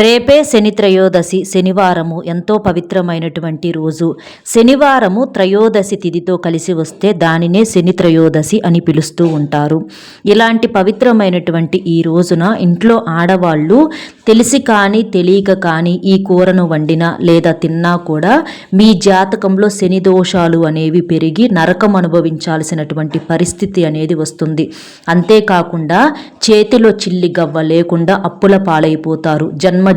రేపే శని త్రయోదశి. శనివారము ఎంతో పవిత్రమైనటువంటి రోజు. శనివారము త్రయోదశి తిథితో కలిసి వస్తే దానినే శని త్రయోదశి అని పిలుస్తూ ఉంటారు. ఇలాంటి పవిత్రమైనటువంటి ఈ రోజున ఇంట్లో ఆడవాళ్ళు తెలిసి కానీ తెలియక కానీ ఈ కూరను వండినా లేదా తిన్నా కూడా మీ జాతకంలో శని దోషాలు అనేవి పెరిగి నరకం అనుభవించాల్సినటువంటి పరిస్థితి అనేది వస్తుంది. అంతేకాకుండా చేతిలో చిల్లి గవ్వ లేకుండా అప్పుల పాలైపోతారు.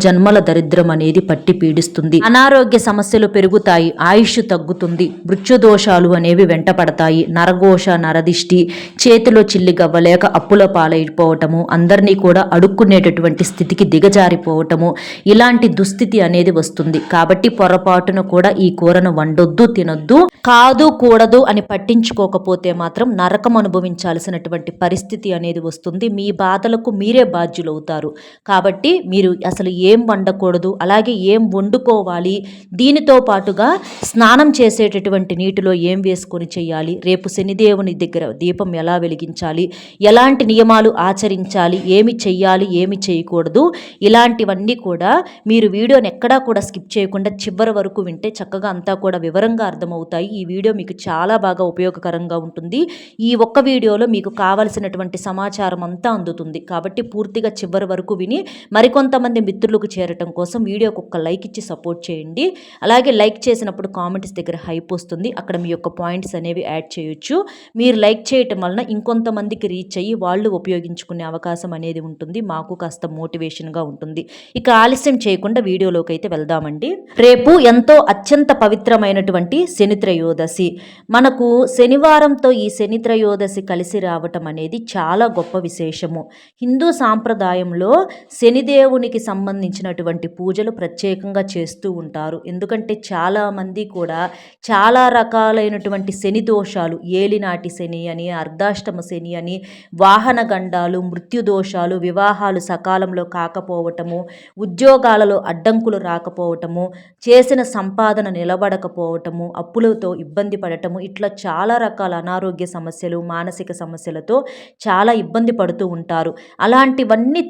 జన్మల దరిద్రం అనేది పట్టి పీడిస్తుంది. అనారోగ్య సమస్యలు పెరుగుతాయి. ఆయుష్ తగ్గుతుంది. మృత్యు దోషాలు అనేవి వెంటపడతాయి. నరఘోష, నరదిష్టి, చేతిలో చిల్లి గవ్వలేక అప్పుల పాలైపోవటము, అందరినీ కూడా అడుక్కునేటటువంటి స్థితికి దిగజారిపోవటము, ఇలాంటి దుస్థితి అనేది వస్తుంది. కాబట్టి పొరపాటును కూడా ఈ కూరను వండొద్దు, తినొద్దు. కాదు కూడదు అని పట్టించుకోకపోతే మాత్రం నరకం అనుభవించాల్సినటువంటి పరిస్థితి అనేది వస్తుంది. మీ బాధలకు మీరే బాధ్యులవుతారు. కాబట్టి మీరు అసలు ఏం వండకూడదు, అలాగే ఏం వండుకోవాలి, దీనితో పాటుగా స్నానం చేసేటటువంటి నీటిలో ఏం వేసుకొని చేయాలి, రేపు శనిదేవుని దగ్గర దీపం ఎలా వెలిగించాలి, ఎలాంటి నియమాలు ఆచరించాలి, ఏమి చెయ్యాలి, ఏమి చేయకూడదు, ఇలాంటివన్నీ కూడా మీరు వీడియోని ఎక్కడా కూడా స్కిప్ చేయకుండా చివరి వరకు వింటే చక్కగా అంతా కూడా వివరంగా అర్థమవుతాయి. ఈ వీడియో మీకు చాలా బాగా ఉపయోగకరంగా ఉంటుంది. ఈ ఒక్క వీడియోలో మీకు కావలసినటువంటి సమాచారం అంతా అందుతుంది. కాబట్టి పూర్తిగా చివరి వరకు విని మరికొంతమంది మిత్రులకు చేరటం కోసం వీడియోకి ఒక లైక్ ఇచ్చి సపోర్ట్ చేయండి. అలాగే లైక్ చేసినప్పుడు కామెంట్స్ దగ్గర హైప్ వస్తుంది. అక్కడ మీ యొక్క పాయింట్స్ అనేవి యాడ్ చేయొచ్చు. మీరు లైక్ చేయటం వలన ఇంకొంతమందికి రీచ్ అయ్యి వాళ్ళు ఉపయోగించుకునే అవకాశం అనేది ఉంటుంది. మాకు కాస్త మోటివేషన్గా ఉంటుంది. ఇక ఆలస్యం చేయకుండా వీడియోలోకి అయితే వెళ్దామండి. రేపు ఎంతో అత్యంత పవిత్రమైనటువంటి శని త్రయోదశి. మనకు శనివారంతో ఈ శని త్రయోదశి కలిసి రావటం అనేది చాలా గొప్ప విశేషము. హిందూ సాంప్రదాయంలో శనిదేవునికి సంబంధించినటువంటి పూజలు ప్రత్యేకంగా చేస్తూ ఉంటారు. ఎందుకంటే చాలామంది కూడా చాలా రకాలైనటువంటి శని దోషాలు, ఏలినాటి శని అని, అర్ధాష్టమ శని అని, వాహన గండాలు, మృత్యు దోషాలు, వివాహాలు సకాలంలో కాకపోవటము, ఉద్యోగాలలో అడ్డంకులు రాకపోవటము, చేసిన సంపాదన నిలబడకపోవటము, అప్పులతో ఇబ్బంది పడటము, ఇట్లా చాలా రకాల అనారోగ్య సమస్యలు, మానసిక సమస్యలతో చాలా ఇబ్బంది పడుతూ ఉంటారు. అలాంటివన్నీ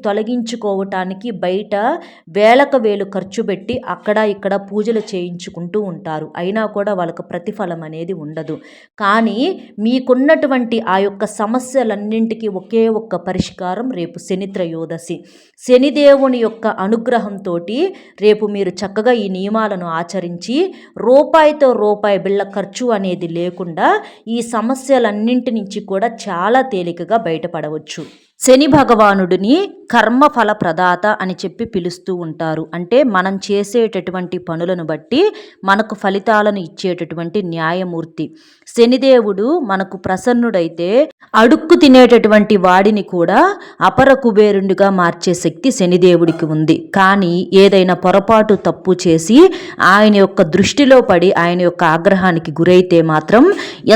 తొలగించుకోవటానికి బయట వేలకు వేలు ఖర్చు పెట్టి అక్కడ ఇక్కడ పూజలు చేయించుకుంటూ ఉంటారు. అయినా కూడా వాళ్ళకు ప్రతిఫలం అనేది ఉండదు. కానీ మీకున్నటువంటి ఆ యొక్క సమస్యలన్నింటికీ ఒకే ఒక్క పరిష్కారం రేపు శని త్రయోదశి. శనిదేవుని యొక్క అనుగ్రహంతో రేపు మీరు చక్కగా ఈ నియమాలను ఆచరించి రూపాయితో రూపాయి బిళ్ళ ఖర్చు అనేది లేకుండా ఈ సమస్యలన్నింటి నుంచి కూడా చాలా తేలికగా బయటపడవచ్చు. శని భగవానుడిని కర్మఫల ప్రదాత అని చెప్పి పిలుస్తూ ఉంటారు. అంటే మనం చేసేటటువంటి పనులను బట్టి మనకు ఫలితాలను ఇచ్చేటటువంటి న్యాయమూర్తి. శనిదేవుడు మనకు ప్రసన్నుడైతే అడుక్కు తినేటటువంటి వాడిని కూడా అపర కుబేరునిగా మార్చే శక్తి శనిదేవుడికి ఉంది. కానీ ఏదైనా పొరపాటు తప్పు చేసి ఆయన యొక్క దృష్టిలో పడి ఆయన యొక్క ఆగ్రహానికి గురైతే మాత్రం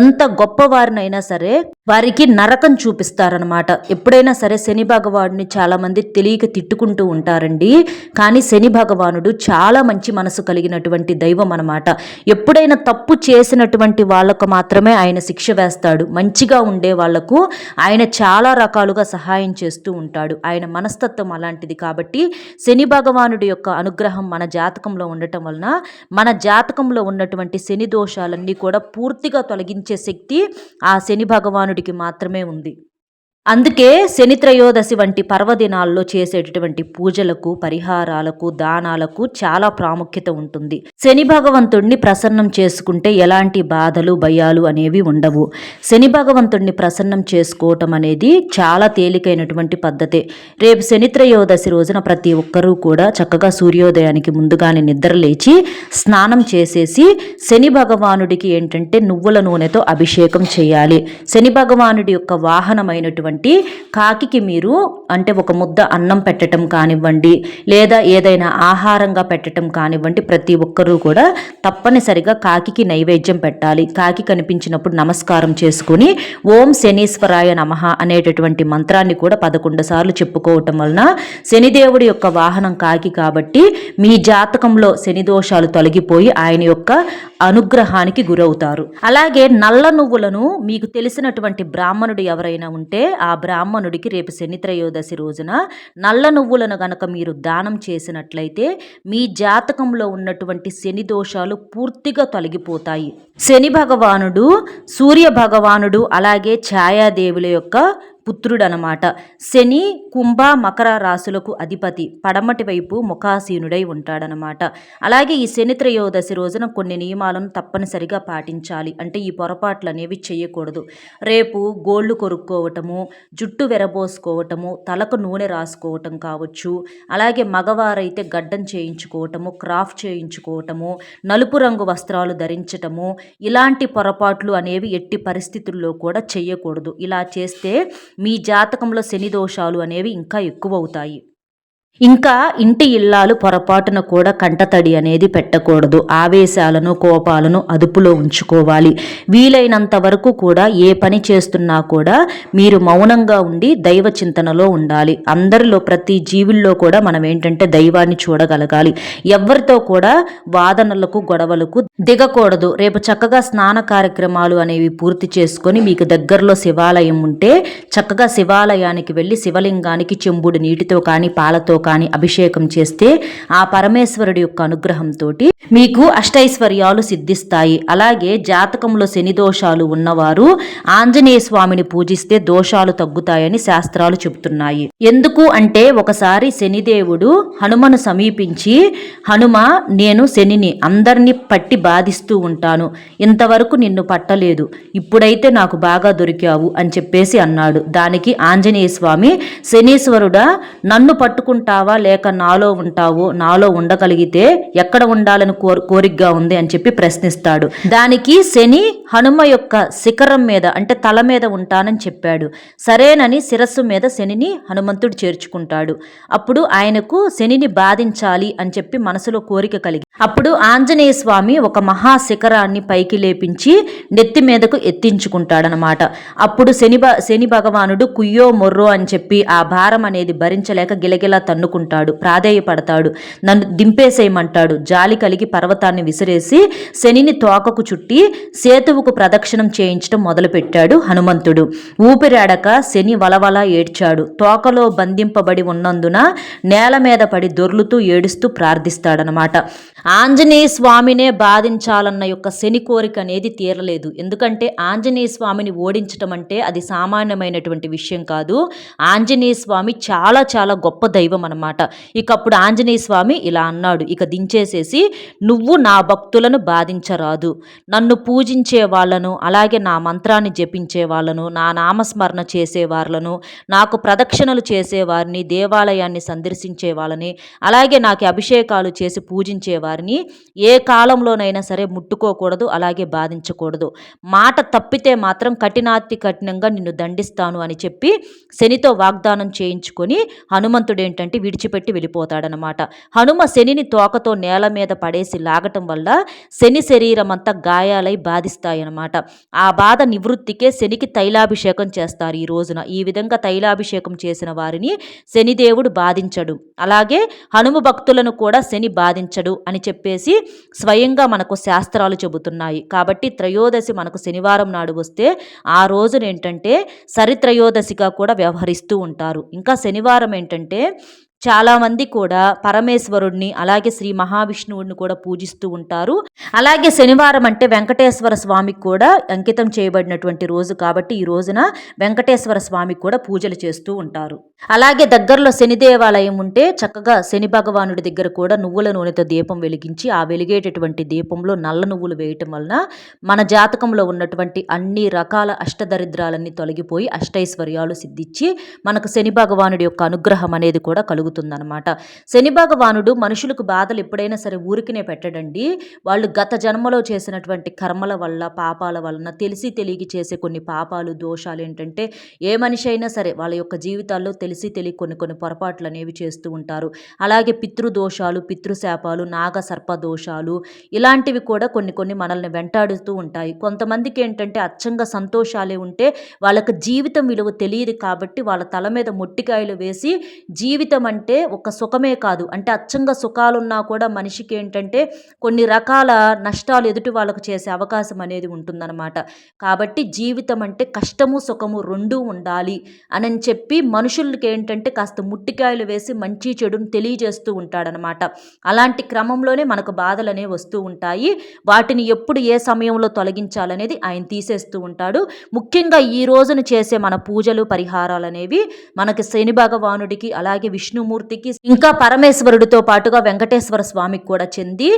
ఎంత గొప్పవారినైనా సరే వారికి నరకం చూపిస్తారనమాట. ఎప్పుడైనా సరే శని భగవానుడిని చాలామంది తెలియక తిట్టుకుంటూ ఉంటారండి. కానీ శని భగవానుడు చాలా మంచి మనసు కలిగినటువంటి దైవం అనమాట. ఎప్పుడైనా తప్పు చేసినటువంటి వాళ్ళకు మాత్రమే ఆయన శిక్ష వేస్తాడు. మంచిగా ఉండే వాళ్లకు ఆయన చాలా రకాలుగా సహాయం చేస్తూ ఉంటాడు. ఆయన మనస్తత్వం అలాంటిది. కాబట్టి శని భగవానుడి యొక్క అనుగ్రహం మన జాతకంలో ఉండటం వలన మన జాతకంలో ఉన్నటువంటి శని దోషాలన్నీ కూడా పూర్తిగా తొలగించే శక్తి ఆ శని భగవానుడికి మాత్రమే ఉంది. అందుకే శని త్రయోదశి వంటి పర్వదినాల్లో చేసేటటువంటి పూజలకు, పరిహారాలకు, దానాలకు చాలా ప్రాముఖ్యత ఉంటుంది. శని భగవంతుడిని ప్రసన్నం చేసుకుంటే ఎలాంటి బాధలు, భయాలు అనేవి ఉండవు. శని భగవంతుడిని ప్రసన్నం చేసుకోవటం అనేది చాలా తేలికైనటువంటి పద్ధతే. రేపు శని త్రయోదశి రోజున ప్రతి ఒక్కరూ కూడా చక్కగా సూర్యోదయానికి ముందుగానే నిద్ర లేచి స్నానం చేసేసి శని భగవానుడికి ఏంటంటే నువ్వుల నూనెతో అభిషేకం చేయాలి. శని భగవానుడి యొక్క వాహనమైనటువంటి కాకికి మీరు అంటే ఒక ముద్ద అన్నం పెట్టడం కానివ్వండి, లేదా ఏదైనా ఆహారంగా పెట్టడం కానివ్వండి, ప్రతి ఒక్కరూ కూడా తప్పనిసరిగా కాకికి నైవేద్యం పెట్టాలి. కాకి కనిపించినప్పుడు నమస్కారం చేసుకుని ఓం శనీశ్వరాయ నమః అనేటటువంటి మంత్రాన్ని కూడా 11 సార్లు చెప్పుకోవటం వలన శనిదేవుడి యొక్క వాహనం కాకి కాబట్టి మీ జాతకంలో శని దోషాలు తొలగిపోయి ఆయన యొక్క అనుగ్రహానికి గురవుతారు. అలాగే నల్ల నువ్వులను మీకు తెలిసినటువంటి బ్రాహ్మణుడు ఎవరైనా ఉంటే ఆ బ్రాహ్మణుడికి రేపు శని త్రయోదశి రోజున నల్ల నువ్వులను గనక మీరు దానం చేసినట్లయితే మీ జాతకంలో ఉన్నటువంటి శని దోషాలు పూర్తిగా తొలగిపోతాయి. శని భగవానుడు సూర్య భగవానుడు అలాగే ఛాయాదేవుల యొక్క పుత్రుడనమాట. శని కుంభ మకర రాశులకు అధిపతి, పడమటి వైపు ముఖాసీనుడై ఉంటాడనమాట. అలాగే ఈ శని త్రయోదశి రోజున కొన్ని నియమాలను తప్పనిసరిగా పాటించాలి. అంటే ఈ పొరపాట్లు అనేవి చేయకూడదు. రేపు గోళ్ళు కొరుక్కోవటము, జుట్టు వెరబోసుకోవటము, తలకు నూనె రాసుకోవటం కావచ్చు, అలాగే మగవారైతే గడ్డం చేయించుకోవటము, క్రాఫ్ చేయించుకోవటము, నలుపు రంగు వస్త్రాలు ధరించటము, ఇలాంటి పొరపాట్లు అనేవి ఎట్టి పరిస్థితుల్లో కూడా చేయకూడదు. ఇలా చేస్తే మీ జాతకంలో శని దోషాలు అనేవి ఇంకా ఎక్కువ అవుతాయి. ఇంకా ఇంటి ఇల్లాలు పొరపాటున కూడా కంటతడి అనేది పెట్టకూడదు. ఆవేశాలను కోపాలను అదుపులో ఉంచుకోవాలి. వీలైనంత వరకు కూడా ఏ పని చేస్తున్నా కూడా మీరు మౌనంగా ఉండి దైవ చింతనలో ఉండాలి. అందరిలో ప్రతి జీవుల్లో కూడా మనం ఏంటంటే దైవాన్ని చూడగలగాలి. ఎవరితో కూడా వాదనలకు గొడవలకు దిగకూడదు. రేపు చక్కగా స్నాన కార్యక్రమాలు అనేవి పూర్తి చేసుకొని మీకు దగ్గరలో శివాలయం ఉంటే చక్కగా శివాలయానికి వెళ్ళి శివలింగానికి చెంబుడు నీటితో కానీ పాలతో కానీ అభిషేకం చేస్తే ఆ పరమేశ్వరుడి యొక్క అనుగ్రహంతో మీకు అష్టైశ్వర్యాలు సిద్ధిస్తాయి. అలాగే జాతకంలో శని దోషాలు ఉన్నవారు ఆంజనేయ స్వామిని పూజిస్తే దోషాలు తగ్గుతాయని శాస్త్రాలు చెబుతున్నాయి. ఎందుకు అంటే ఒకసారి శనిదేవుడు హనుమను సమీపించి, హనుమ, నేను శనిని అందరినీ పట్టి బాధిస్తూ ఉంటాను, ఇంతవరకు నిన్ను పట్టలేదు, ఇప్పుడైతే నాకు బాగా దొరికావు అని చెప్పేసి అన్నాడు. దానికి ఆంజనేయ స్వామి, శనీశ్వరుడా, నన్ను పట్టుకుంటావా లేక నాలో ఉంటావో, నాలో ఉండగలిగితే ఎక్కడ ఉండాలని కోరికగా ఉంది అని చెప్పి ప్రశ్నిస్తాడు. దానికి శని హనుమ యొక్క శిఖరం మీద అంటే తల మీద ఉంటానని చెప్పాడు. సరేనని శిరస్సు మీద శనిని హనుమంతుడు చేర్చుకుంటాడు. అప్పుడు ఆయనకు శనిని బాధించాలి అని చెప్పి మనసులో కోరిక కలిగి అప్పుడు ఆంజనేయ స్వామి ఒక మహాశిఖరాన్ని పైకి లేపించి నెత్తి మీదకు ఎత్తించుకుంటాడనమాట. అప్పుడు శని భగవానుడు కుయ్యో మొర్రో అని చెప్పి ఆ భారం అనేది భరించలేక గిలగిలా తన్నుకుంటాడు, ప్రాధేయపడతాడు, నన్ను దింపేసేయమంటాడు. జాలి కలిగి పర్వతాన్ని విసిరేసి శనిని తోకకు చుట్టి సేతువుకు ప్రదక్షిణం చేయించడం మొదలుపెట్టాడు హనుమంతుడు. ఊపిరాడక శని వలవల ఏడ్చాడు. తోకలో బంధింపబడి ఉన్నందున నేల మీద పడి దొర్లుతూ ఏడుస్తూ ప్రార్థిస్తాడనమాట. ఆంజనేయ స్వామినే బాధించాలన్న యొక్క శని కోరిక అనేది తీరలేదు. ఎందుకంటే ఆంజనేయ స్వామిని ఓడించటం అంటే అది సామాన్యమైనటువంటి విషయం కాదు. ఆంజనేయ స్వామి చాలా చాలా గొప్ప దైవం అన్నమాట. ఇకప్పుడు ఆంజనేయ స్వామి ఇలా అన్నాడు, ఇక దించేసేసి, నువ్వు నా భక్తులను బాధించరాదు, నన్ను పూజించే వాళ్ళను, అలాగే నా మంత్రాన్ని జపించే వాళ్ళను, నా నామస్మరణ చేసే వాళ్ళను, నాకు ప్రదక్షిణలు చేసేవారిని, దేవాలయాన్ని సందర్శించే వాళ్ళని, అలాగే నాకు అభిషేకాలు చేసి పూజించే వారిని ఏ కాలంలోనైనా సరే ముట్టుకోకూడదు, అలాగే బాధించకూడదు. మాట తప్పితే మాత్రం కఠినాతి కఠినంగా నిన్ను దండిస్తాను అని చెప్పి శనితో వాగ్దానం చేయించుకొని హనుమంతుడు ఏంటంటే విడిచిపెట్టి వెళ్ళిపోతాడనమాట. హనుమ శనిని తోకతో నేల మీద పడేసి లాగటం వల్ల శని శరీరం అంతా గాయాలై బాధిస్తాయన్నమాట. ఆ బాధ నివృత్తికే శనికి తైలాభిషేకం చేస్తారు ఈ రోజున. ఈ విధంగా తైలాభిషేకం చేసిన వారిని శనిదేవుడు బాధించడు. అలాగే హనుమ భక్తులను కూడా శని బాధించడు అని చెప్పేసి స్వయంగా మనకు శాస్త్రాలు చెబుతున్నాయి. కాబట్టి త్రయోదశి మనకు శనివారం నాడు వస్తే ఆ రోజున ఏంటంటే సరిత్రయోదశిగా కూడా వ్యవహరిస్తూ ఉంటారు. ఇంకా శనివారం ఏంటంటే చాలామంది కూడా పరమేశ్వరుడిని అలాగే శ్రీ మహావిష్ణువుడిని కూడా పూజిస్తూ ఉంటారు. అలాగే శనివారం అంటే వెంకటేశ్వర స్వామికి కూడా అంకితం చేయబడినటువంటి రోజు కాబట్టి ఈ రోజున వెంకటేశ్వర స్వామికి కూడా పూజలు చేస్తూ ఉంటారు. అలాగే దగ్గరలో శని దేవాలయం ఉంటే చక్కగా శని భగవానుడి దగ్గర కూడా నువ్వుల నూనెతో దీపం వెలిగించి ఆ వెలిగేటటువంటి దీపంలో నల్ల నువ్వులు వేయటం వలన మన జాతకంలో ఉన్నటువంటి అన్ని రకాల అష్టదరిద్రాలన్నీ తొలగిపోయి అష్టైశ్వర్యాలు సిద్ధించి మనకు శని భగవానుడి యొక్క అనుగ్రహం అనేది కూడా కలుగుతుంది. శని భగవానుడు మనుషులకు బాధలు ఎప్పుడైనా సరే ఊరికినే పెట్టడండి. వాళ్ళు గత జన్మలో చేసినటువంటి కర్మల వల్ల పాపాల వలన తెలిసి తెలియకి చేసే కొన్ని పాపాలు దోషాలు ఏంటంటే ఏ మనిషి అయినా సరే వాళ్ళ యొక్క జీవితాల్లో తెలిసి తెలియ కొన్ని పొరపాట్లు అనేవి చేస్తూ ఉంటారు. అలాగే పితృదోషాలు, పితృశాపాలు, నాగ సర్ప దోషాలు ఇలాంటివి కూడా కొన్ని మనల్ని వెంటాడుతూ ఉంటాయి. కొంతమందికి ఏంటంటే అచ్చంగా సంతోషాలే ఉంటే వాళ్ళకి జీవితం విలువ తెలియదు కాబట్టి వాళ్ళ తల మీద మొట్టికాయలు వేసి జీవితం అంటే అంటే ఒక సుఖమే కాదు, అంటే అచ్చంగా సుఖాలున్నా కూడా మనిషికి ఏంటంటే కొన్ని రకాల నష్టాలు ఎదుటి వాళ్ళకు చేసే అవకాశం అనేది ఉంటుందన్నమాట. కాబట్టి జీవితం అంటే కష్టము సుఖము రెండూ ఉండాలి అని చెప్పి మనుషులకి ఏంటంటే కాస్త ముట్టికాయలు వేసి మంచి చెడును తెలియజేస్తూ ఉంటాడనమాట. అలాంటి క్రమంలోనే మనకు బాధలనే వస్తూ ఉంటాయి. వాటిని ఎప్పుడు ఏ సమయంలో తొలగించాలనేది ఆయన తీసేస్తూ ఉంటాడు. ముఖ్యంగా ఈ రోజున చేసే మన పూజలు పరిహారాలు అనేవి మనకి శని భగవానుడికి, అలాగే విష్ణుమూర్తికి, ఇంకా పరమేశ్వరుడితో పాటుగా వెంకటేశ్వర స్వామికి కూడా చెంది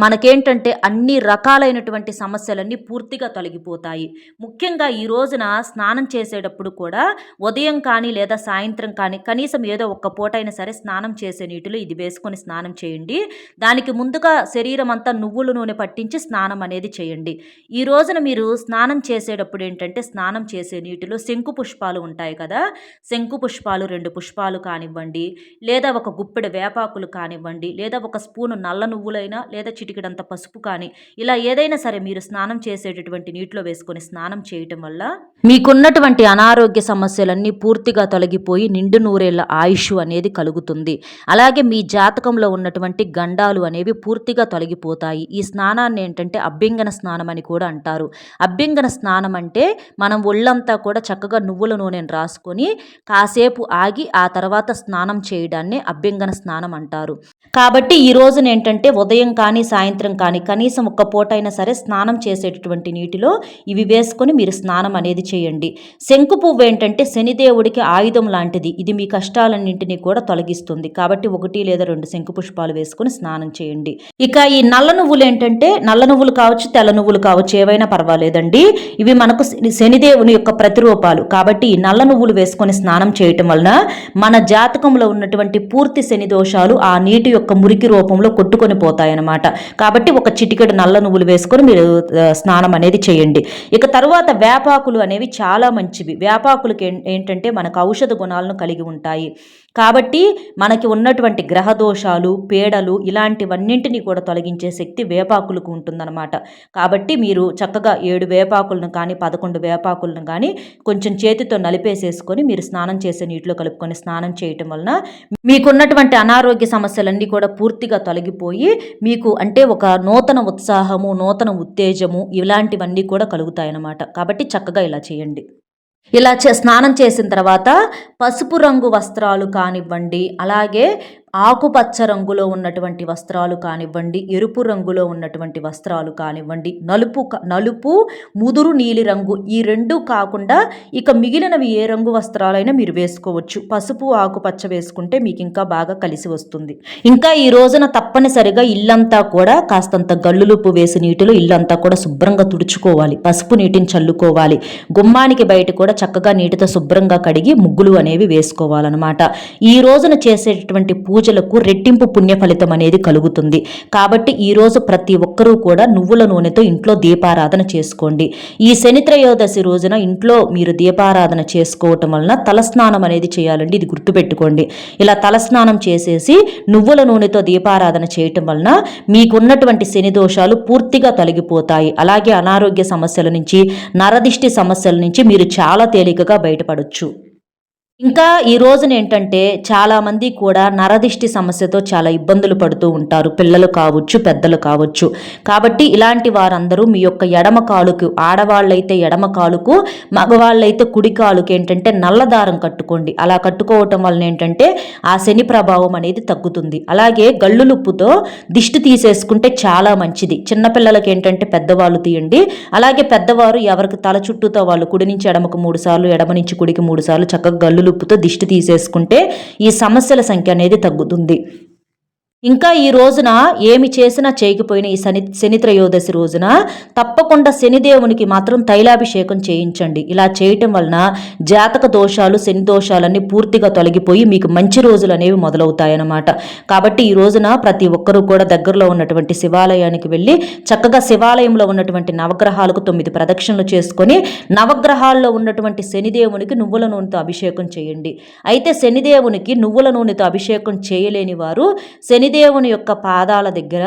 మనకేంటంటే అన్ని రకాలైనటువంటి సమస్యలన్నీ పూర్తిగా తొలగిపోతాయి. ముఖ్యంగా ఈ రోజున స్నానం చేసేటప్పుడు కూడా ఉదయం కానీ లేదా సాయంత్రం కానీ కనీసం ఏదో ఒక్క పూటైనా సరే స్నానం చేసే నీటిలో ఇది వేసుకొని స్నానం చేయండి. దానికి ముందుగా శరీరం అంతా నువ్వుల నూనె పట్టించి స్నానం అనేది చేయండి. ఈ రోజున మీరు స్నానం చేసేటప్పుడు ఏంటంటే స్నానం చేసే నీటిలో శంకు పుష్పాలు ఉంటాయి కదా, శంకు పుష్పాలు 2 పుష్పాలు కానివ్వండి, లేదా ఒక గుప్పెడు వేపాకులు కానివ్వండి, లేదా ఒక స్పూను నల్ల నువ్వులైనా, లేదా చిటికెడంత పసుపు కానీ, ఇలా ఏదైనా సరే మీరు స్నానం చేసేటటువంటి నీటిలో వేసుకొని స్నానం చేయటం వల్ల మీకున్నటువంటి అనారోగ్య సమస్యలన్నీ పూర్తిగా తొలగిపోయి నిండు నూరేళ్ల ఆయుష్ అనేది కలుగుతుంది. అలాగే మీ జాతకంలో ఉన్నటువంటి గండాలు అనేవి పూర్తిగా తొలగిపోతాయి. ఈ స్నానాన్ని ఏంటంటే అభ్యంగన స్నానం అని కూడా అంటారు. అభ్యంగన స్నానం అంటే మనం ఒళ్ళంతా కూడా చక్కగా నువ్వుల నూనెను రాసుకొని కాసేపు ఆగి ఆ తర్వాత స్నానం చేయడాన్ని అభ్యంగన స్నానం అంటారు. కాబట్టి ఈ రోజున ఏంటంటే ఉదయం కానీ సాయంత్రం కానీ కనీసం ఒక్క పూటైనా సరే స్నానం చేసేటటువంటి నీటిలో ఇవి వేసుకొని మీరు స్నానం అనేది చేయండి. శంకు పువ్వు ఏంటంటే శనిదేవుడికి ఆయుధం లాంటిది. ఇది మీ కష్టాలన్నింటినీ కూడా తొలగిస్తుంది. కాబట్టి 1 లేదా 2 శంకు పుష్పాలు వేసుకొని స్నానం చేయండి. ఇక ఈ నల్ల నువ్వులు ఏంటంటే నల్ల నువ్వులు కావచ్చు, తెల్ల నువ్వులు కావచ్చు, ఏవైనా పర్వాలేదండి. ఇవి మనకు శనిదేవుని యొక్క ప్రతిరూపాలు. కాబట్టి ఈ నల్ల నువ్వులు వేసుకొని స్నానం చేయటం వలన మన జాతకంలో ఉన్నటువంటి పూర్తి శని దోషాలు ఆ నీటి యొక్క మురికి రూపంలో కొట్టుకొని పోతాయన్నమాట. కాబట్టి ఒక చిటికెడు నల్ల నువ్వులు వేసుకొని మీరు స్నానం అనేది చేయండి. ఇక తరువాత వేపాకులు అనేవి చాలా మంచివి. వేపాకులకి ఏంటంటే మనకు ఔషధ గుణాలను కలిగి ఉంటాయి. కాబట్టి మనకి ఉన్నటువంటి గ్రహ దోషాలు, పీడలు ఇలాంటివన్నింటినీ కూడా తొలగించే శక్తి వేపాకులకు ఉంటుందన్నమాట. కాబట్టి మీరు చక్కగా 7 వేపాకులను కానీ 11 వేపాకులను కానీ కొంచెం చేతితో నలిపేసేసుకొని మీరు స్నానం చేసే నీటిలో కలుపుకొని స్నానం చేయటం వలన మీకున్నటువంటి అనారోగ్య సమస్యలన్నీ కూడా పూర్తిగా తొలగిపోయి మీకు అంటే ఒక నూతన ఉత్సాహము, నూతన ఉత్తేజము ఇలాంటివన్నీ కూడా కలుగుతాయన్నమాట. కాబట్టి చక్కగా ఇలా చేయండి. ఇలా స్నానం చేసిన తర్వాత పసుపు రంగు వస్త్రాలు కానివ్వండి, అలాగే ఆకుపచ్చ రంగులో ఉన్నటువంటి వస్త్రాలు కానివ్వండి, ఎరుపు రంగులో ఉన్నటువంటి వస్త్రాలు కానివ్వండి, నలుపు ముదురు నీలి రంగు ఈ 2 కాకుండా ఇక మిగిలినవి ఏ రంగు వస్త్రాలైనా మీరు వేసుకోవచ్చు. పసుపు ఆకుపచ్చ వేసుకుంటే మీకు ఇంకా బాగా కలిసి వస్తుంది. ఇంకా ఈ రోజున తప్పనిసరిగా ఇల్లంతా కూడా కాస్తంత గల్లులుప్పు వేసి నీటిలో ఇల్లంతా కూడా శుభ్రంగా తుడుచుకోవాలి. పసుపు నీటిని చల్లుకోవాలి. గుమ్మానికి బయట కూడా చక్కగా నీటితో శుభ్రంగా కడిగి ముగ్గులు అనేవి వేసుకోవాలన్నమాట. ఈ రోజున చేసేటటువంటి పూజలకు రెట్టింపు పుణ్య ఫలితం అనేది కలుగుతుంది. కాబట్టి ఈరోజు ప్రతి ఒక్కరూ కూడా నువ్వుల నూనెతో ఇంట్లో దీపారాధన చేసుకోండి. ఈ శని త్రయోదశి రోజున ఇంట్లో మీరు దీపారాధన చేసుకోవటం వలన తలస్నానం అనేది చేయాలండి. ఇది గుర్తుపెట్టుకోండి. ఇలా తలస్నానం చేసేసి నువ్వుల నూనెతో దీపారాధన చేయటం వలన మీకున్నటువంటి శని దోషాలు పూర్తిగా తొలగిపోతాయి. అలాగే అనారోగ్య సమస్యల నుంచి, నరదిష్టి సమస్యల నుంచి మీరు చాలా తేలికగా బయటపడొచ్చు. ఇంకా ఈ రోజున ఏంటంటే చాలామంది కూడా నరదిష్టి సమస్యతో చాలా ఇబ్బందులు పడుతూ ఉంటారు. పిల్లలు కావచ్చు, పెద్దలు కావచ్చు. కాబట్టి ఇలాంటి వారందరూ మీ యొక్క ఎడమ కాలుకు, ఆడవాళ్ళైతే ఎడమ కాలుకు, మగవాళ్ళైతే కుడి కాలుకి ఏంటంటే నల్లదారం కట్టుకోండి. అలా కట్టుకోవటం వలన ఏంటంటే ఆ శని ప్రభావం అనేది తగ్గుతుంది. అలాగే గళ్ళులుప్పుతో దిష్టి తీసేసుకుంటే చాలా మంచిది. చిన్నపిల్లలకి ఏంటంటే పెద్దవాళ్ళు తీయండి. అలాగే పెద్దవారు ఎవరికి తల చుట్టూతో వాళ్ళు కుడి నుంచి ఎడమకు 3 సార్లు, ఎడమ నుంచి కుడికి 3 సార్లు చక్కగా గళ్ళులుప్పుతో దిష్టి తీసేసుకుంటే ఈ సమస్యల సంఖ్య అనేది తగ్గుతుంది. ఇంకా ఈ రోజున ఏమి చేసినా చేయకపోయినా ఈ శని త్రయోదశి రోజున తప్పకుండా శనిదేవునికి మాత్రం తైలాభిషేకం చేయించండి. ఇలా చేయటం వలన జాతక దోషాలు, శని దోషాలన్నీ పూర్తిగా తొలగిపోయి మీకు మంచి రోజులు అనేవి మొదలవుతాయన్నమాట. కాబట్టి ఈ రోజున ప్రతి ఒక్కరూ కూడా దగ్గరలో ఉన్నటువంటి శివాలయానికి వెళ్ళి చక్కగా శివాలయంలో ఉన్నటువంటి నవగ్రహాలకు 9 ప్రదక్షిణలు చేసుకొని నవగ్రహాల్లో ఉన్నటువంటి శనిదేవునికి నువ్వుల నూనెతో అభిషేకం చేయండి. అయితే శనిదేవునికి నువ్వుల నూనెతో అభిషేకం చేయలేని వారు శనిదేవుని యొక్క పాదాల దగ్గర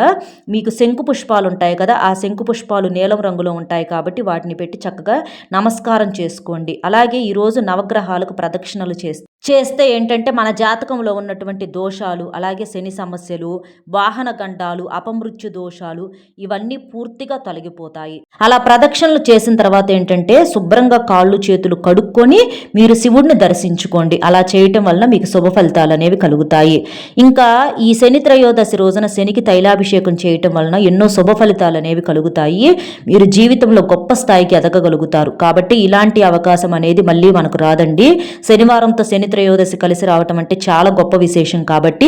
మీకు శంకు పుష్పాలు ఉంటాయి కదా, ఆ శంకు పుష్పాలు నీలం రంగులో ఉంటాయి కాబట్టి వాటిని పెట్టి చక్కగా నమస్కారం చేసుకోండి. అలాగే ఈరోజు నవగ్రహాలకు ప్రదక్షిణలు చేస్తే చేస్తే ఏంటంటే మన జాతకంలో ఉన్నటువంటి దోషాలు, అలాగే శని సమస్యలు, వాహన గండాలు, అపమృత్యు దోషాలు ఇవన్నీ పూర్తిగా తొలగిపోతాయి. అలా ప్రదక్షిణలు చేసిన తర్వాత ఏంటంటే శుభ్రంగా కాళ్ళు చేతులు కడుక్కొని మీరు శివుడిని దర్శించుకోండి. అలా చేయటం వలన మీకు శుభ ఫలితాలనేవి కలుగుతాయి. ఇంకా ఈ శని త్రయోదశి రోజున శనికి తైలాభిషేకం చేయటం వలన ఎన్నో శుభ ఫలితాలనేవి కలుగుతాయి. మీరు జీవితంలో గొప్ప స్థాయికి ఎదగగలుగుతారు. కాబట్టి ఇలాంటి అవకాశం అనేది మళ్ళీ మనకు రాదండి. శనివారంతో శని త్రయోదశి కలిసి రావటం అంటే చాలా గొప్ప విశేషం. కాబట్టి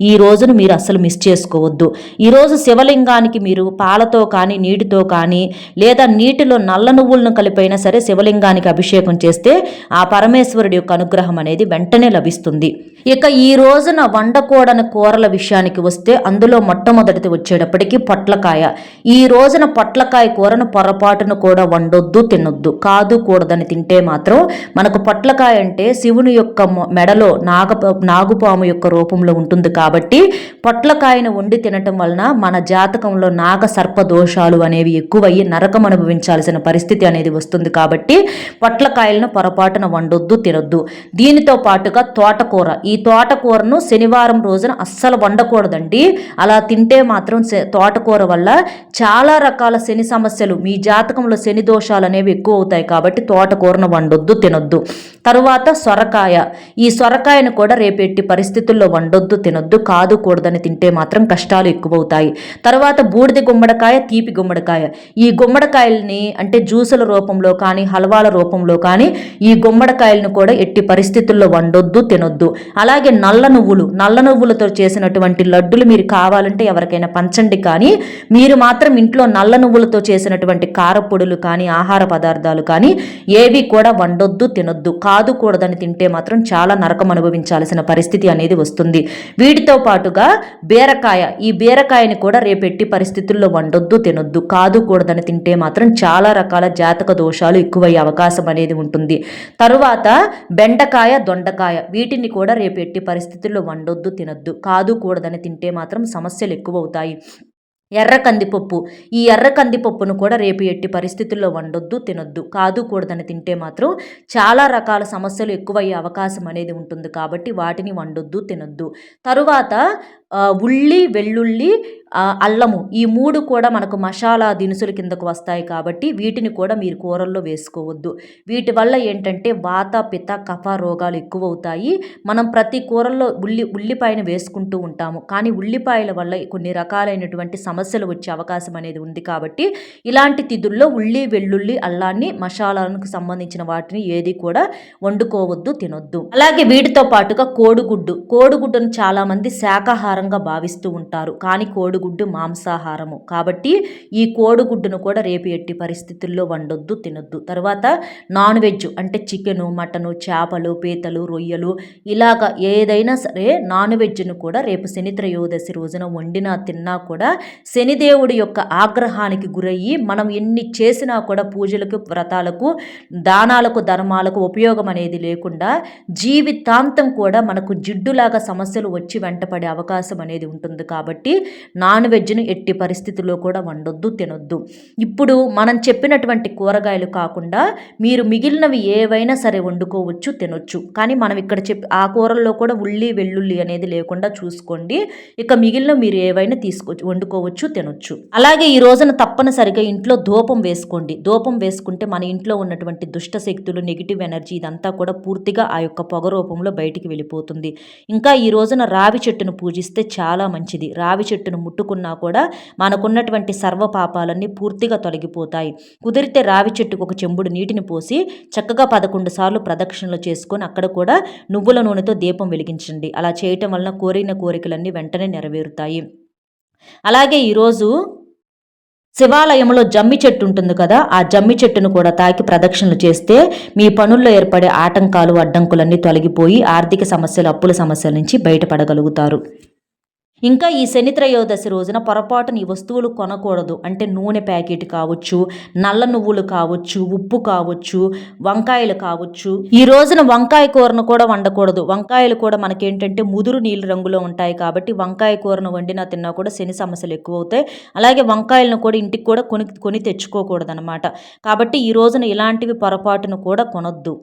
ఈ రోజును మీరు అస్సలు మిస్ చేసుకోవద్దు. ఈరోజు శివలింగానికి మీరు పాలతో కానీ నీటితో కానీ లేదా నీటిలో నల్ల నువ్వులను కలిపైనా సరే శివలింగానికి అభిషేకం చేస్తే ఆ పరమేశ్వరుడి యొక్క అనుగ్రహం అనేది వెంటనే లభిస్తుంది. ఇక ఈ రోజున వండకూడని కూరల విషయానికి వస్తే అందులో మొట్టమొదటిది వచ్చేటప్పటికి పొట్లకాయ. ఈ రోజున పొట్లకాయ కూరను పొరపాటును కూడా వండొద్దు, తినొద్దు. కాదు కూడదని తింటే మాత్రం మనకు పొట్లకాయ అంటే శివుని యొక్క మెడలో నాగుపాము యొక్క రూపంలో ఉంటుంది. కాబట్టి పొట్లకాయను వండి తినటం వలన మన జాతకంలో నాగ సర్ప దోషాలు అనేవి ఎక్కువయ్యి నరకం అనుభవించాల్సిన పరిస్థితి అనేది వస్తుంది. కాబట్టి పొట్లకాయలను పొరపాటున వండొద్దు, తినొద్దు. దీనితో పాటుగా తోటకూర. ఈ తోటకూరను శనివారం రోజున అస్సలు వండకూడదండి. అలా తింటే మాత్రం తోటకూర వల్ల చాలా రకాల శని సమస్యలు, మీ జాతకంలో శని దోషాలు అనేవి ఎక్కువ అవుతాయి. కాబట్టి తోటకూరను వండొద్దు, తినొద్దు. తరువాత సొరకాయ. ఈ సొరకాయను కూడా రేపెట్టి పరిస్థితుల్లో వండొద్దు, తినొద్దు. కాదు కూడదని తింటే మాత్రం కష్టాలు ఎక్కువవుతాయి. తర్వాత బూడిద గుమ్మడికాయ, తీపి గుమ్మడికాయ. ఈ గుమ్మడికాయల్ని అంటే జ్యూసుల రూపంలో కానీ హల్వాల రూపంలో కానీ ఈ గుమ్మడికాయలను కూడా ఎట్టి పరిస్థితుల్లో వండొద్దు, తినొద్దు. అలాగే నల్ల నువ్వులతో చేసినటువంటి లడ్డులు మీరు కావాలంటే ఎవరికైనా పంచండి. కానీ మీరు మాత్రం ఇంట్లో నల్ల నువ్వులతో చేసినటువంటి కారపొడులు కానీ ఆహార పదార్థాలు కానీ ఏవి కూడా వండొద్దు, తినొద్దు. కాదు కూడదని తింటే మాత్రం చాలా నరకం అనుభవించాల్సిన పరిస్థితి అనేది వస్తుంది. వీటితో పాటుగా బీరకాయ. ఈ బీరకాయని కూడా రేపెట్టి పరిస్థితుల్లో వండొద్దు, తినొద్దు. కాదు కూడదని తింటే మాత్రం చాలా రకాల జాతక దోషాలు ఎక్కువయ్యే అవకాశం అనేది ఉంటుంది. తరువాత బెండకాయ, దొండకాయ. వీటిని కూడా రేపెట్టి పరిస్థితుల్లో వండొద్దు, తినొద్దు. కాదు కూడదని తింటే మాత్రం సమస్యలు ఎక్కువవుతాయి. ఎర్ర కందిపప్పు. ఈ ఎర్ర కందిపప్పును కూడా రేపు ఎట్టి పరిస్థితుల్లో వండొద్దు, తినొద్దు. కాదు కూడదని తింటే మాత్రం చాలా రకాల సమస్యలు ఎక్కువయ్యే అవకాశం అనేది ఉంటుంది. కాబట్టి వాటిని వండొద్దు, తినొద్దు. తరువాత ఉల్లి, వెల్లుల్లి, అల్లము ఈ 3 కూడా మనకు మసాలా దినుసుల కిందకు వస్తాయి. కాబట్టి వీటిని కూడా మీరు కూరల్లో వేసుకోవద్దు. వీటి వల్ల ఏంటంటే వాత, పిత, కఫ రోగాలు ఎక్కువ అవుతాయి. మనం ప్రతి కూరల్లో ఉల్లిపాయను వేసుకుంటూ ఉంటాము. కానీ ఉల్లిపాయల వల్ల కొన్ని రకాలైనటువంటి సమస్యలు వచ్చే అవకాశం అనేది ఉంది. కాబట్టి ఇలాంటి తిథుల్లో ఉల్లి, వెల్లుల్లి, అల్లాన్ని మసాలాలకు సంబంధించిన వాటిని ఏది కూడా వండుకోవద్దు, తినొద్దు. అలాగే వీటితో పాటుగా కోడిగుడ్డును చాలా మంది శాకాహారంగా భావిస్తూ ఉంటారు. కానీ కోడిగుడ్డు మాంసాహారము. కాబట్టి ఈ కోడిగుడ్డును కూడా రేపు ఎట్టి పరిస్థితుల్లో వండొద్దు, తినొద్దు. తర్వాత నాన్ వెజ్ అంటే చికెను, మటను, చేపలు, పీతలు, రొయ్యలు ఇలాగ ఏదైనా సరే నాన్ వెజ్ను కూడా రేపు శని త్రయోదశి రోజున వండినా తిన్నా కూడా శనిదేవుడి యొక్క ఆగ్రహానికి గురయ్యి మనం ఎన్ని చేసినా కూడా పూజలకు, వ్రతాలకు, దానాలకు, ధర్మాలకు ఉపయోగం అనేది లేకుండా జీవితాంతం కూడా మనకు జిడ్డులాగా సమస్యలు వచ్చి వెంటపడే అవకాశం అనేది ఉంటుంది. కాబట్టి నాన్ వెజ్ను ఎట్టి పరిస్థితుల్లో కూడా వండొద్దు, తినొద్దు. ఇప్పుడు మనం చెప్పినటువంటి కూరగాయలు కాకుండా మీరు మిగిలినవి ఏవైనా సరే వండుకోవచ్చు, తినొచ్చు. కానీ మనం ఇక్కడ ఆ కూరల్లో కూడా ఉల్లి, వెల్లుల్లి అనేది లేకుండా చూసుకోండి. ఇక మిగిలిన మీరు ఏవైనా వండుకోవచ్చు, తినొచ్చు. అలాగే ఈ రోజున తప్పనిసరిగా ఇంట్లో ధూపం వేసుకోండి. ధూపం వేసుకుంటే మన ఇంట్లో ఉన్నటువంటి దుష్ట శక్తులు, నెగిటివ్ ఎనర్జీ ఇదంతా కూడా పూర్తిగా ఆ యొక్క పొగ రూపంలో బయటికి వెళ్ళిపోతుంది. ఇంకా ఈ రోజున రావి చెట్టును పూజిస్తే చాలా మంచిది. రావి చెట్టును ముట్టుకున్నా కూడా మనకున్నటువంటి సర్వ పాపాలన్నీ పూర్తిగా తొలగిపోతాయి. కుదిరితే రావి చెట్టుకు ఒక చెంబుడు నీటిని పోసి చక్కగా 11 సార్లు ప్రదక్షిణలు చేసుకొని అక్కడ కూడా నువ్వుల నూనెతో దీపం వెలిగించండి. అలా చేయటం వలన కోరిన కోరికలన్నీ వెంటనే నెరవేరుతాయి. అలాగే ఈరోజు శివాలయంలో జమ్మి చెట్టు ఉంటుంది కదా, ఆ జమ్మి చెట్టును కూడా తాకి ప్రదక్షిణలు చేస్తే మీ పనుల్లో ఏర్పడే ఆటంకాలు, అడ్డంకులన్నీ తొలగిపోయి ఆర్థిక సమస్యలు, అప్పుల సమస్యల నుంచి బయటపడగలుగుతారు. ఇంకా ఈ శని త్రయోదశి రోజున పొరపాటున ఈ వస్తువులు కొనకూడదు. అంటే నూనె ప్యాకెట్ కావచ్చు, నల్ల నువ్వులు కావచ్చు, ఉప్పు కావచ్చు, వంకాయలు కావచ్చు. ఈ రోజున వంకాయ కూరను కూడా వండకూడదు. వంకాయలు కూడా మనకేంటంటే ముదురు నీళ్ళు రంగులో ఉంటాయి. కాబట్టి వంకాయ కూరను వండినా తిన్నా కూడా శని సమస్యలు ఎక్కువ అవుతాయి. అలాగే వంకాయలను కూడా ఇంటికి కూడా కొని తెచ్చుకోకూడదు అనమాట. కాబట్టి ఈ రోజున ఇలాంటివి పొరపాటును కూడా కొనొద్దు.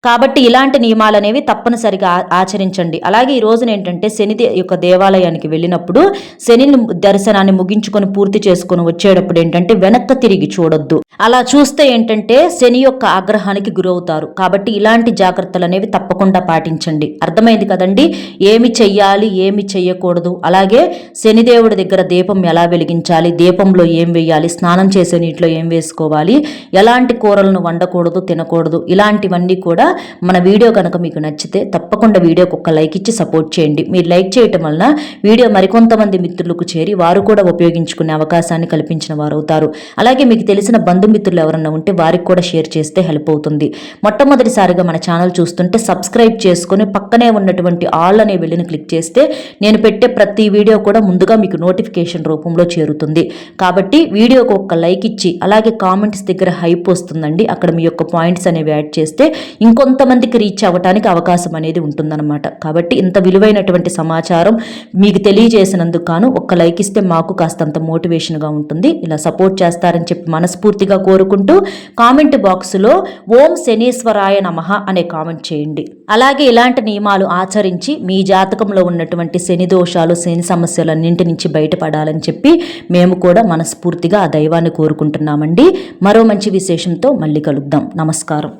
కాబట్టి ఇలాంటి నియమాలు అనేవి తప్పనిసరిగా ఆచరించండి. అలాగే ఈ రోజున ఏంటంటే శని యొక్క దేవాలయానికి వెళ్ళినప్పుడు శని దర్శనాన్ని ముగించుకొని పూర్తి చేసుకొని వచ్చేటప్పుడు ఏంటంటే వెనక్కి తిరిగి చూడొద్దు. అలా చూస్తే ఏంటంటే శని యొక్క ఆగ్రహానికి గురవుతారు. కాబట్టి ఇలాంటి జాగ్రత్తలు అనేవి తప్పకుండా పాటించండి. అర్థమైంది కదండి, ఏమి చెయ్యాలి ఏమి చెయ్యకూడదు, అలాగే శనిదేవుడి దగ్గర దీపం ఎలా వెలిగించాలి, దీపంలో ఏం వేయాలి, స్నానం చేసే నీటిలో ఏం వేసుకోవాలి, ఎలాంటి కూరలను వండకూడదు తినకూడదు, ఇలాంటివన్నీ కూడా మన వీడియో కనుక మీకు నచ్చితే తప్పకుండా వీడియోకి ఒక లైక్ ఇచ్చి సపోర్ట్ చేయండి. మీరు లైక్ చేయటం వలన వీడియో మరికొంతమంది మిత్రులకు చేరి వారు కూడా ఉపయోగించుకునే అవకాశాన్ని కల్పించిన వారు అవుతారు. అలాగే మీకు తెలిసిన బంధుమిత్రులు ఎవరన్నా ఉంటే వారికి కూడా షేర్ చేస్తే హెల్ప్ అవుతుంది. మొట్టమొదటిసారిగా మన ఛానల్ చూస్తుంటే సబ్స్క్రైబ్ చేసుకుని పక్కనే ఉన్నటువంటి ఆల్ అనే బెల్ని క్లిక్ చేస్తే నేను పెట్టే ప్రతి వీడియో కూడా ముందుగా మీకు నోటిఫికేషన్ రూపంలో చేరుతుంది. కాబట్టి వీడియోకి ఒక లైక్ ఇచ్చి అలాగే కామెంట్స్ దగ్గర హైప్ వస్తుందండి, అక్కడ మీ యొక్క పాయింట్స్ అనేవి యాడ్ చేస్తే ఇంకొంతమందికి రీచ్ అవ్వడానికి అవకాశం అనేది ఉంటుందన్నమాట. కాబట్టి ఇంత విలువైనటువంటి సమాచారం మీకు తెలియజేసినందుకు గాను ఒక్క లైక్ ఇస్తే మాకు కాస్తంత మోటివేషన్గా ఉంటుంది. ఇలా సపోర్ట్ చేస్తారని చెప్పి మనస్ఫూర్తిగా కోరుకుంటూ కామెంట్ బాక్స్లో ఓం శనీశ్వరాయ నమః అనే కామెంట్ చేయండి. అలాగే ఇలాంటి నియమాలు ఆచరించి మీ జాతకంలో ఉన్నటువంటి శని దోషాలు శని సమస్యలన్నింటి నుంచి బయటపడాలని చెప్పి మేము కూడా మనస్ఫూర్తిగా ఆ దైవాన్ని కోరుకుంటున్నామండి. మరో మంచి విశేషంతో మళ్ళీ కలుద్దాం. నమస్కారం.